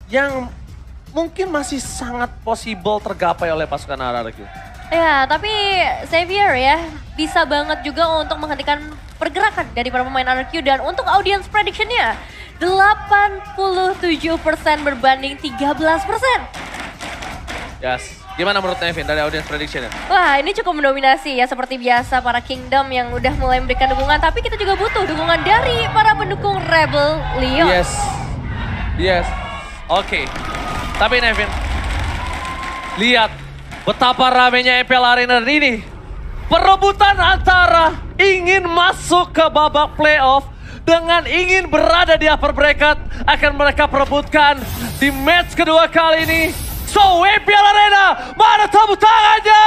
yang mungkin masih sangat possible tergapai oleh pasukan RRQ. Ya, tapi Xavier ya bisa banget juga untuk menghentikan pergerakan dari para pemain RRQ dan untuk audience prediction-nya 87% berbanding 13%. Yes. Gimana menurut Nevin dari audience prediction-nya? Wah, ini cukup mendominasi ya seperti biasa para Kingdom yang udah mulai memberikan dukungan, tapi kita juga butuh dukungan dari para pendukung Rebel Leon. Yes. Oke. Tapi Nevin, lihat betapa ramainya MPL Arena ini. Perebutan antara ingin masuk ke babak playoff dengan ingin berada di upper bracket akan mereka perebutkan di match kedua kali ini. So, MPL Arena, mana tepuk tangannya?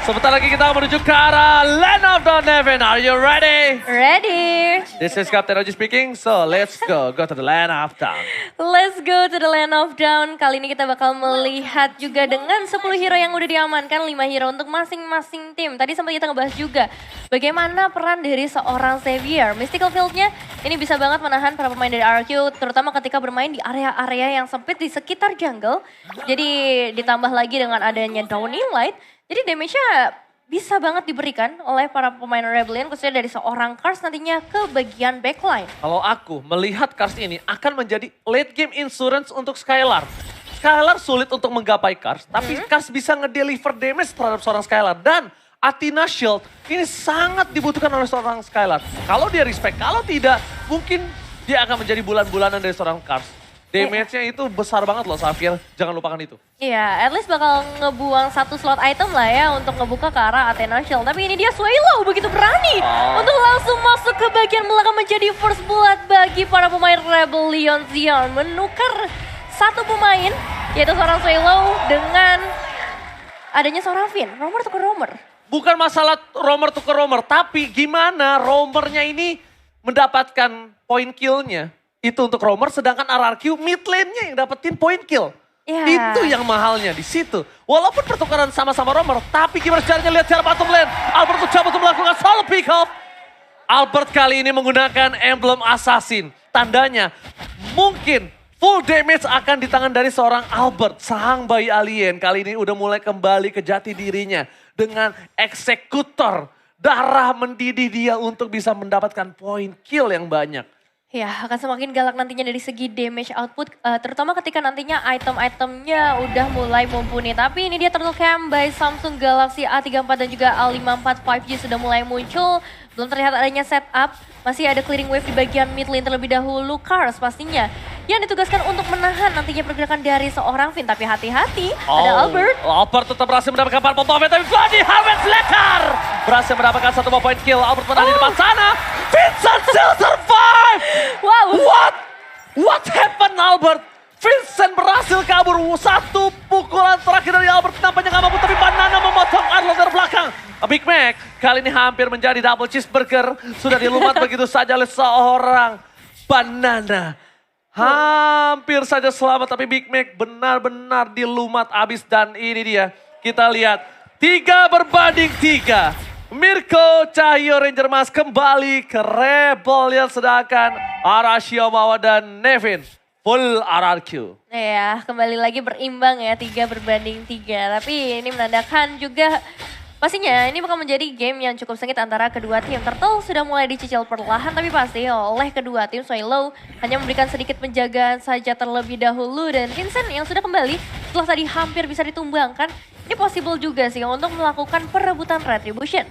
Sebentar lagi kita menuju ke arah Land of Dawn. Nevin, are you ready? Ready? This is Captain Oji speaking, so let's go to the Land of Dawn. Let's go to the Land of Dawn. Kali ini kita bakal melihat juga dengan 10 hero yang udah diamankan, 5 hero untuk masing-masing tim. Tadi sempat kita ngebahas juga bagaimana peran dari seorang Xavier. Mystical Field-nya ini bisa banget menahan para pemain dari RRQ, terutama ketika bermain di area-area yang sempit di sekitar jungle. Jadi ditambah lagi dengan adanya Downing Light, jadi damage-nya bisa banget diberikan oleh para pemain Rebellion, khususnya dari seorang Kars nantinya ke bagian backline. Kalau aku melihat Kars ini akan menjadi late game insurance untuk Skylar. Skylar sulit untuk menggapai Kars, tapi Kars bisa ngedeliver damage terhadap seorang Skylar. Dan Athena Shield ini sangat dibutuhkan oleh seorang Skylar. Kalau dia respect, kalau tidak mungkin dia akan menjadi bulan-bulanan dari seorang Kars. Damage-nya itu besar banget loh Xavier, jangan lupakan itu. Iya, at least bakal ngebuang satu slot item lah ya untuk ngebuka ke arah Athena Shield. Tapi ini dia Swallow begitu berani untuk langsung masuk ke bagian belakang menjadi first blood bagi para pemain Rebel Leon Zion. Menukar satu pemain, yaitu seorang Swallow dengan adanya seorang Finn. Romer tukar Romer. Bukan masalah Romer tukar Romer, tapi gimana Romernya ini mendapatkan point kill-nya. Itu untuk Romer, sedangkan RRQ mid lane-nya yang dapetin point kill. Yeah. Itu yang mahalnya di situ. Walaupun pertukaran sama-sama Romer, tapi gimana caranya lihat cara bottom lane. Albert mencoba untuk melakukan solo pick off. Albert kali ini menggunakan emblem assassin. Tandanya mungkin full damage akan di tangan dari seorang Albert. Sang bayi alien kali ini udah mulai kembali ke jati dirinya. Dengan eksekutor darah mendidih dia untuk bisa mendapatkan point kill yang banyak. Ya, akan semakin galak nantinya dari segi damage output, terutama ketika nantinya item-itemnya udah mulai mumpuni. Tapi ini dia Turtle Cam by Samsung Galaxy A34 dan juga A54 5G sudah mulai muncul. Belum terlihat adanya setup, masih ada clearing wave di bagian mid lane terlebih dahulu. Kars pastinya yang ditugaskan untuk menahan nantinya pergerakan dari seorang Finn. Tapi hati-hati, ada Albert. Albert tetap berhasil mendapatkan part bomb, tapi Vladi Harvest Letter berhasil mendapatkan satu point kill. Albert menang di depan sana. Vincent still survive! Wow. What happened Albert? Vincent berhasil kabur. Satu pukulan terakhir dari Albert nampaknya gak mampu, tapi Banana memotong Arlo dari belakang. Big Mac kali ini hampir menjadi double cheeseburger. Sudah dilumat begitu saja oleh seorang Banana. Hampir saja selamat, tapi Big Mac benar-benar dilumat abis. Dan ini dia, kita lihat 3-3. Mirko Cahyo Ranger Mas kembali ke Rebel yang sedangkan Arashio Mawa dan Nevin full RRQ. Ya, kembali lagi berimbang ya, 3-3. Tapi ini menandakan juga pastinya ini bakal menjadi game yang cukup sengit antara kedua tim. Turtle sudah mulai dicicil perlahan, tapi pasti oleh kedua tim. Swallow hanya memberikan sedikit penjagaan saja terlebih dahulu. Dan Vincent yang sudah kembali setelah tadi hampir bisa ditumbangkan. Ini possible juga sih untuk melakukan perebutan Retribution.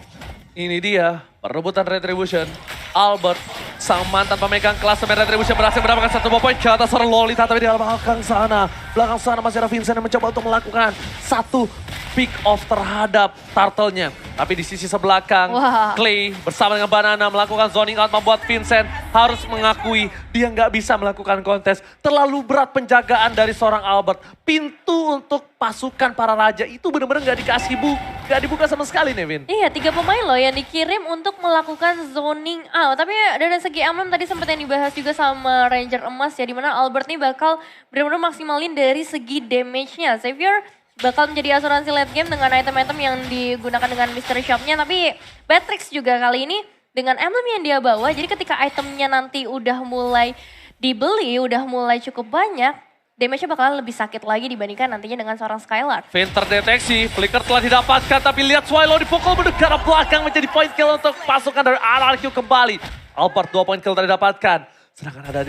Ini dia perebutan Retribution. Albert, sang mantan pemegang klasemen Retribution berhasil mendapatkan satu poin ke atas seorang Lolita. Tapi di belakang sana masih ada Vincent yang mencoba untuk melakukan satu pick off terhadap Turtle-nya. Tapi di sisi sebelakang, Clay bersama dengan Banana melakukan zoning out, membuat Vincent harus mengakui dia nggak bisa melakukan kontes. Terlalu berat penjagaan dari seorang Albert. Pintu untuk pasukan para raja itu benar-benar nggak dibuka sama sekali, Nevin. Iya, 3 pemain loh yang dikirim untuk melakukan zoning out. Tapi dari segi emblem tadi sempat yang dibahas juga sama Ranger Emas ya, dimana Albert nih bakal benar-benar maksimalin dari segi damage-nya. Xavier bakal menjadi asuransi late game dengan item-item yang digunakan dengan mystery shop-nya. Tapi Batrix juga kali ini dengan emblem yang dia bawa, jadi ketika itemnya nanti udah mulai dibeli udah mulai cukup banyak, damage-nya bakalan lebih sakit lagi dibandingkan nantinya dengan seorang Skylar. Vin terdeteksi, flicker telah didapatkan tapi lihat Swallow dipukul ke arah belakang menjadi point kill untuk pasukan dari RRQ kembali. Albert 2 point kill telah didapatkan. Sedangkan ada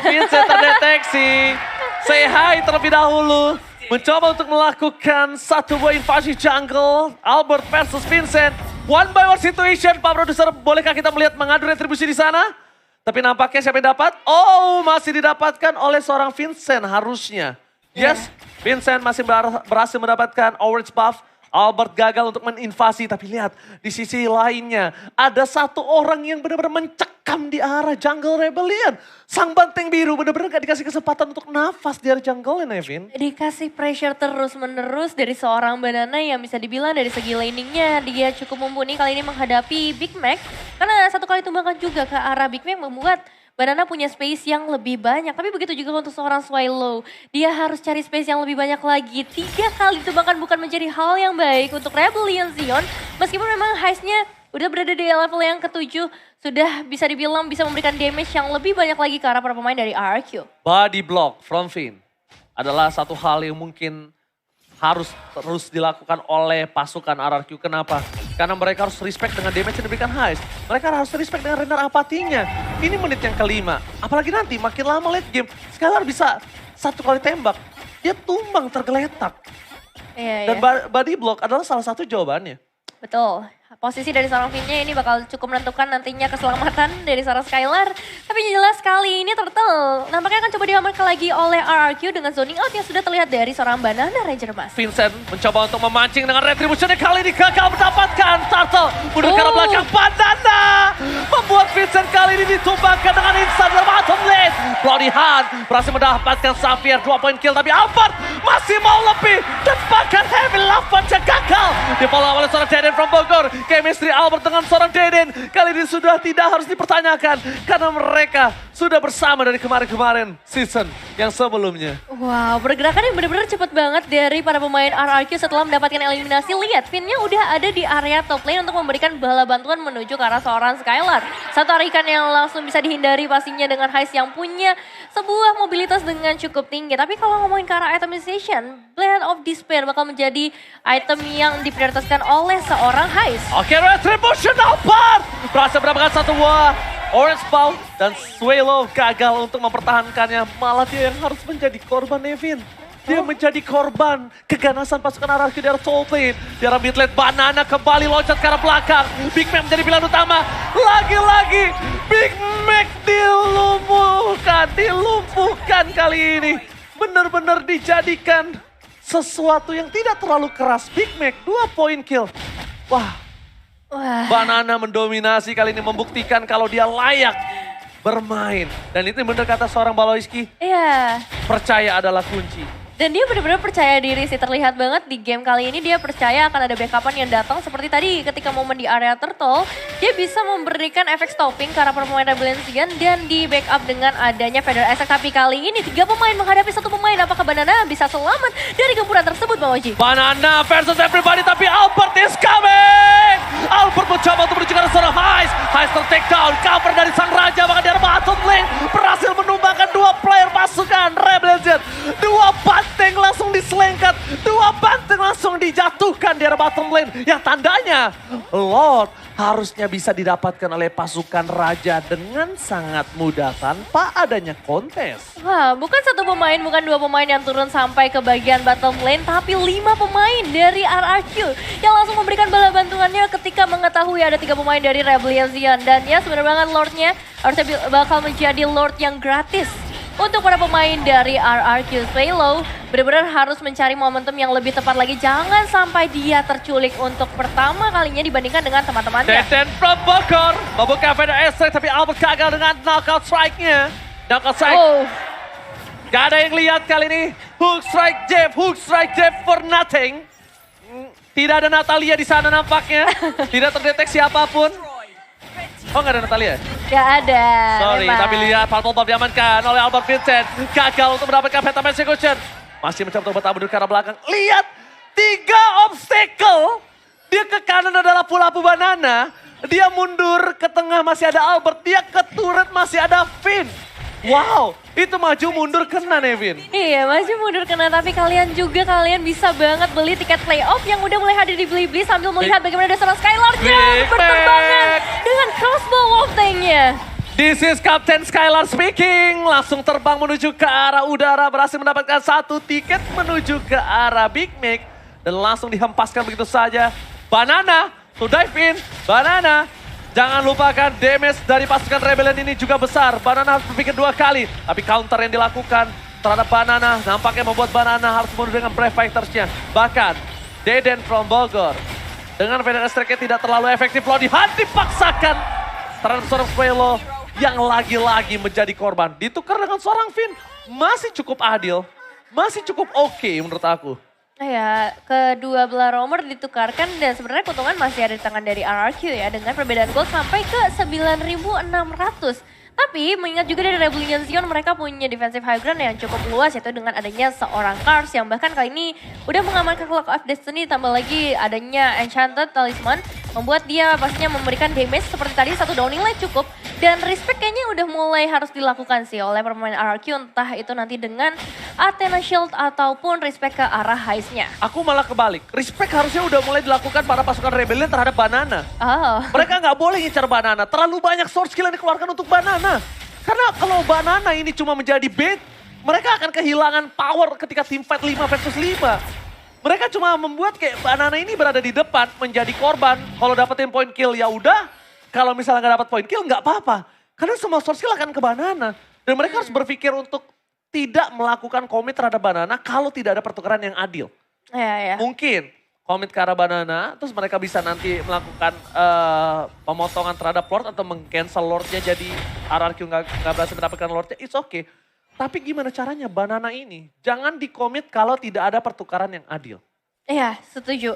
Vincent terdeteksi. Say hi terlebih dahulu. Mencoba untuk melakukan satu buah invasi jungle. Albert versus Vincent. One by one situation. Pak Produser, bolehkah kita melihat mengadu retribusi di sana? Tapi nampaknya siapa yang dapat? Oh, masih didapatkan oleh seorang Vincent harusnya. Yes, Vincent masih berhasil mendapatkan orange buff. Albert gagal untuk menginvasi, tapi lihat di sisi lainnya ada satu orang yang benar-benar mencekam di arah jungle Rebellion. Sang banteng biru benar-benar gak dikasih kesempatan untuk nafas di arah jungle, Nevin. Dikasih pressure terus-menerus dari seorang Banana yang bisa dibilang dari segi laningnya dia cukup mumpuni kali ini menghadapi Big Mac. Karena satu kali tumbakan juga ke arah Big Mac membuat Banana punya space yang lebih banyak. Tapi begitu juga untuk seorang Swallow. Dia harus cari space yang lebih banyak lagi. 3 kali tumbakan bukan menjadi hal yang baik untuk Rebellion Zion. Meskipun memang heistnya udah berada di level yang ke-7. Sudah bisa dibilang bisa memberikan damage yang lebih banyak lagi ke arah para pemain dari RRQ. Body block from Vin adalah satu hal yang mungkin harus terus dilakukan oleh pasukan RRQ. Kenapa? Karena mereka harus respect dengan damage yang diberikan Heist. Mereka harus respect dengan render apatinya. Ini menit yang kelima. Apalagi nanti makin lama late game. Skylar bisa 1 kali tembak. Dia tumbang tergeletak. Iya, Dan body block adalah salah satu jawabannya. Betul. Posisi dari seorang Vinnya ini bakal cukup menentukan nantinya keselamatan dari seorang Skylar. Tapi jelas kali ini Turtle nampaknya akan coba diamankan lagi oleh RRQ dengan zoning out yang sudah terlihat dari seorang Banana Ranger Mas. Vincent mencoba untuk memancing dengan retribution yang kali ini gagal mendapatkan. Turtle mundur ke arah belakang. Banana membuat Vincent kali ini ditumbangkan dengan instant dalam bottom lane. Bloody Hand berhasil mendapatkan Xavier 2 point kill. Tapi Albert masih mau lebih. Dan bahkan Heavy Love Punch gagal. Difollow oleh seorang Deden from Bogor. Chemistry Albert dengan seorang Deden kali ini sudah tidak harus dipertanyakan karena mereka sudah bersama dari kemarin-kemarin season yang sebelumnya. Wow, pergerakan yang benar-benar cepat banget dari para pemain RRQ setelah mendapatkan eliminasi. Lihat, Vinnya udah ada di area top lane untuk memberikan bala bantuan menuju ke arah seorang Skylar. Satu tarikan yang langsung bisa dihindari pastinya dengan Heist yang punya sebuah mobilitas dengan cukup tinggi. Tapi kalau ngomongin ke arah itemization, Blade of Despair bakal menjadi item yang diprioritaskan oleh seorang Heist. Oke, retribution Albert berhasil mendapatkan satu buah orange ball dan Swallow gagal untuk mempertahankannya. Malah dia yang harus menjadi korban, Nevin. Dia menjadi korban keganasan pasukan RRQ di arah top lane. Di arah mid lane, Banana kembali loncat ke arah belakang. Big Mac menjadi pilihan utama. Lagi-lagi Big Mac dilumpuhkan kali ini. Benar-benar dijadikan sesuatu yang tidak terlalu keras. Big Mac 2 point kill. Wah. Banana mendominasi kali ini membuktikan kalau dia layak bermain. Dan itu benar kata seorang Baloiski. Iya. Percaya adalah kunci. Dan dia benar-benar percaya diri sih, terlihat banget di game kali ini dia percaya akan ada backupan yang datang seperti tadi ketika momen di area Turtle. Dia bisa memberikan efek stopping ke arah pemain Rebellion Zion dan di backup dengan adanya Feather Attack. Tapi kali ini 3 pemain menghadapi 1 pemain, apakah Banana bisa selamat dari gempuran tersebut Bang Oji? Banana versus everybody tapi Albert is coming! Albert mencoba untuk menuju ke arah seorang Heist. Heist ter-take down, cover dari sang raja bahkan di arah bottom lane. Berhasil menumbangkan 2 player pasukan Rebellion Zion. 2 banteng langsung diselengkat, 2 banteng langsung dijatuhkan di arah bottom lane. Yang tandanya Lord harusnya bisa didapatkan oleh pasukan raja dengan sangat mudah tanpa adanya kontes. Wah, bukan 1 pemain, bukan 2 pemain yang turun sampai ke bagian bottom lane, tapi 5 pemain dari RRQ yang langsung memberikan bala bantuannya ketika mengetahui ada 3 pemain dari Rebellion Zion. Dan ya sebenarnya banget Lordnya harusnya bakal menjadi Lord yang gratis. Untuk para pemain dari RRQ, Swallow benar-benar harus mencari momentum yang lebih tepat lagi. Jangan sampai dia terculik untuk pertama kalinya dibandingkan dengan teman-temannya. Deden from Bogor membuka Feather Attack tapi Albert gagal dengan knockout strike-nya. Knockout strike. Oh. Gak ada yang lihat kali ini. Hook strike Jeff for nothing. Tidak ada Natalia di sana nampaknya. Tidak terdeteksi apapun. Oh nggak ada Natalia? Gak ada. Sorry, memang. tapi lihat Purple Bomb diamankan oleh Albert Vincent. Gagal untuk mendapatkan Phantom Execution. Masih mencoba untuk bertabuh ke arah belakang. Lihat, 3 obstacle. Dia ke kanan adalah Pulapu Banana. Dia mundur ke tengah masih ada Albert. Dia ke turret masih ada Finn. Wow, itu maju mundur kena Nevin. Iya, masih mundur kena, tapi kalian bisa banget beli tiket playoff yang udah mulai hadir di Blibli sambil melihat bagaimana ada seorang Skylar yang berterbangan dengan crossbow of tanknya. This is Captain Skylar speaking. Langsung terbang menuju ke arah udara, berhasil mendapatkan 1 tiket menuju ke arah Big Mac. Dan langsung dihempaskan begitu saja. Banana to dive in, Banana. Jangan lupakan damage dari pasukan Rebellion ini juga besar. Banana harus berpikir 2 kali. Tapi counter yang dilakukan terhadap Banana nampaknya membuat Banana harus mundur dengan Brave Fighters-nya. Bahkan Deden from Bogor dengan Venom Strike tidak terlalu efektif. Lodihan dipaksakan terhadap seorang Swelo yang lagi-lagi menjadi korban. Ditukar dengan seorang Finn. Masih cukup adil. Masih cukup oke menurut aku. Ya, kedua belah romer ditukarkan dan sebenarnya keuntungan masih ada di tangan dari RRQ ya dengan perbedaan gold sampai ke 9.600. Tapi mengingat juga dari Rebellion Zion mereka punya defensive high ground yang cukup luas yaitu dengan adanya seorang Kars yang bahkan kali ini udah mengamankan Clock of Destiny tambah lagi adanya Enchanted Talisman membuat dia pastinya memberikan damage seperti tadi 1 downing light cukup dan respect kayaknya udah mulai harus dilakukan sih oleh pemain RRQ entah itu nanti dengan Athena Shield ataupun respect ke arah heist-nya. Aku malah kebalik, respect harusnya udah mulai dilakukan para pasukan Rebellion terhadap Banana. Oh. Mereka nggak boleh ngincar Banana, terlalu banyak sword skill yang dikeluarkan untuk Banana. Karena kalau Banana ini cuma menjadi bait, mereka akan kehilangan power ketika team fight 5 versus 5. Mereka cuma membuat kayak Banana ini berada di depan menjadi korban. Kalau dapetin point kill ya udah, kalau misalnya nggak dapat point kill nggak apa-apa. Karena semua sword skill akan ke Banana. Dan mereka harus berpikir untuk tidak melakukan komit terhadap Banana kalau tidak ada pertukaran yang adil. Ya. Mungkin komit ke arah Banana, terus mereka bisa nanti melakukan pemotongan terhadap Lord atau meng-cancel Lordnya jadi RRQ nggak berhasil mendapatkan Lordnya, it's okay. Tapi gimana caranya Banana ini? Jangan dikomit kalau tidak ada pertukaran yang adil. Iya, setuju.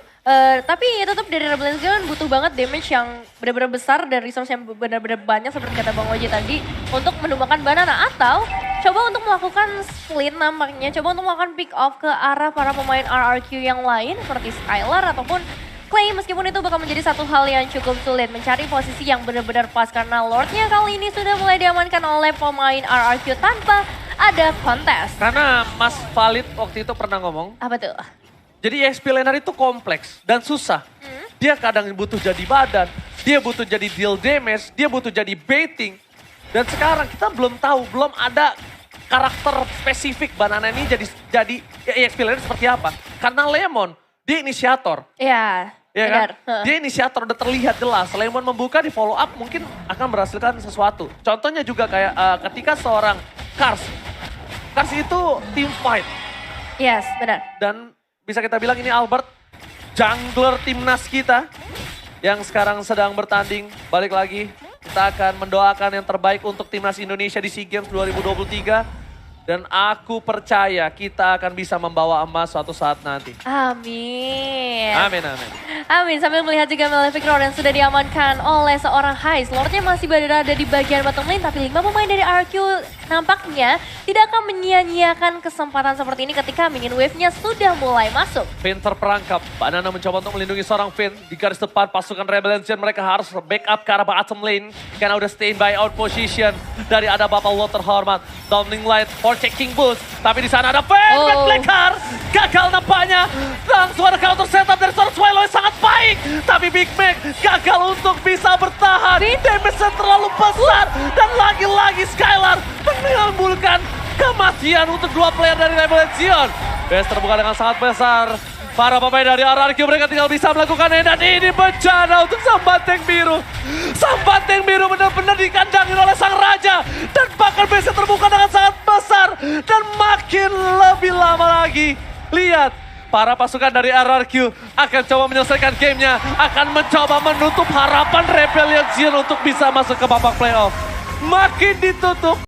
Tapi tetap dari Rebellion Zion butuh banget damage yang benar-benar besar dan resource yang benar-benar banyak seperti kata Bang Oji tadi untuk menumbangkan Banana. Atau coba untuk melakukan split nampaknya, coba untuk melakukan pick off ke arah para pemain RRQ yang lain seperti Skylar ataupun Clay. Meskipun itu bakal menjadi satu hal yang cukup sulit mencari posisi yang benar-benar pas karena Lordnya kali ini sudah mulai diamankan oleh pemain RRQ tanpa ada kontes. Karena Mas Valid waktu itu pernah ngomong, Apa tuh? jadi EXP laner itu kompleks dan susah. Dia kadang butuh jadi badan, dia butuh jadi deal damage, dia butuh jadi baiting. Dan sekarang kita belum tahu, belum ada karakter spesifik Banana ini jadi EXP laner seperti apa. Karena Lemon, dia inisiator. Iya, Ya benar. kan? Dia inisiator udah terlihat jelas. Lemon membuka di follow up mungkin akan menghasilkan sesuatu. Contohnya juga kayak ketika seorang Kars itu team fight. Yes, benar. Dan bisa kita bilang ini Albert, jungler timnas kita yang sekarang sedang bertanding. Balik lagi, kita akan mendoakan yang terbaik untuk timnas Indonesia di SEA Games 2023. Dan aku percaya kita akan bisa membawa emas suatu saat nanti. Amin. Amin, amin. Amin, sambil melihat juga Malefic Roar yang sudah diamankan oleh seorang Heist. Lordnya masih berada di bagian bottom lane, tapi 5 pemain dari RQ nampaknya tidak akan menyia-nyiakan kesempatan seperti ini ketika minion wave-nya sudah mulai masuk. Finn terperangkap, Banana mencoba untuk melindungi seorang Finn. Di garis depan pasukan Rebellion mereka harus backup ke arah bottom lane. Karena udah stay in by out position dari ada Bapak Lo terhormat. Downing Light for checking boost. Tapi di sana ada Finn, Red Blacker. Gagal nampaknya. Langsung ada counter setup dari seorang Swallow yang sangat baik. Tapi Big Mac gagal untuk bisa bertahan. Damage-nya terlalu besar. Dan lagi-lagi Skylar menimbulkan kematian untuk 2 player dari Rebellion Zion. Base terbuka dengan sangat besar. Para pemain dari RRQ mereka tinggal bisa melakukannya dan ini bencana untuk Sang Banteng Biru. Sang Banteng Biru benar-benar dikandangin oleh Sang Raja. Dan bahkan base terbuka dengan sangat besar. Dan makin lebih lama lagi. Lihat, para pasukan dari RRQ akan coba menyelesaikan gamenya. Akan mencoba menutup harapan Rebellion Zion untuk bisa masuk ke babak playoff. Makin ditutup.